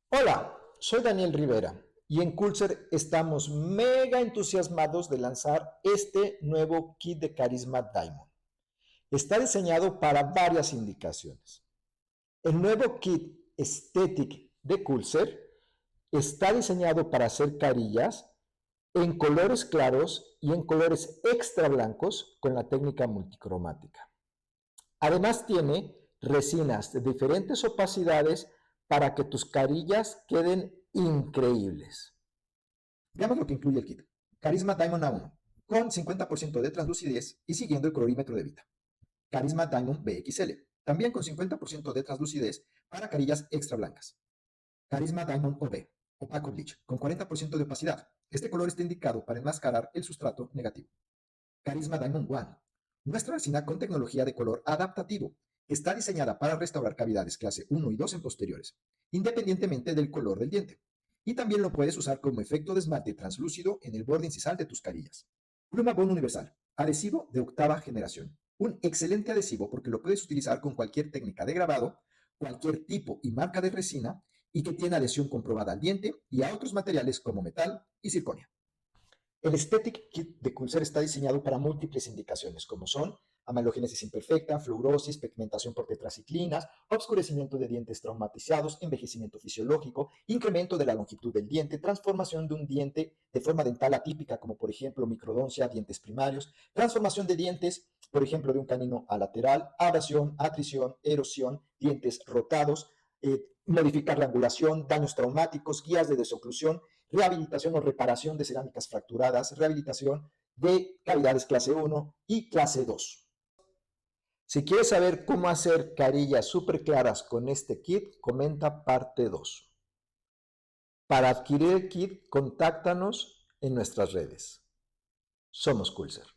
Hola, soy Daniel Rivera y en Culser estamos mega entusiasmados de lanzar este nuevo kit de Carisma Diamond. Está diseñado para varias indicaciones. El nuevo kit Aesthetic de Culser está diseñado para hacer carillas en colores claros y en colores extra blancos con la técnica multicromática. Además tiene resinas de diferentes opacidades para que tus carillas queden increíbles. Veamos lo que incluye el kit. Carisma Diamond A1 con 50% de translucidez y siguiendo el colorímetro de Vita. Carisma Diamond BXL, también con 50% de translucidez para carillas extra blancas. Carisma Diamond OB, opaco bleach, con 40% de opacidad. Este color está indicado para enmascarar el sustrato negativo. Carisma Diamond One, nuestra resina con tecnología de color adaptativo. Está diseñada para restaurar cavidades clase 1 y 2 en posteriores, independientemente del color del diente. Y también lo puedes usar como efecto de esmalte translúcido en el borde incisal de tus carillas. Pluma Bond Universal, adhesivo de octava generación. Un excelente adhesivo porque lo puedes utilizar con cualquier técnica de grabado, cualquier tipo y marca de resina y que tiene adhesión comprobada al diente y a otros materiales como metal y circonia. El Aesthetic Kit de Culser está diseñado para múltiples indicaciones, como son amalogénesis imperfecta, fluorosis, pigmentación por tetraciclinas, obscurecimiento de dientes traumatizados, envejecimiento fisiológico, incremento de la longitud del diente, transformación de un diente de forma dental atípica, como por ejemplo microdoncia, dientes primarios, transformación de dientes, por ejemplo, de un canino a lateral, abrasión, atrición, erosión, dientes rotados, modificar la angulación, daños traumáticos, guías de desoclusión, rehabilitación o reparación de cerámicas fracturadas, rehabilitación de cavidades clase 1 y clase 2. Si quieres saber cómo hacer carillas súper claras con este kit, comenta parte 2. Para adquirir el kit, contáctanos en nuestras redes. Somos Culser.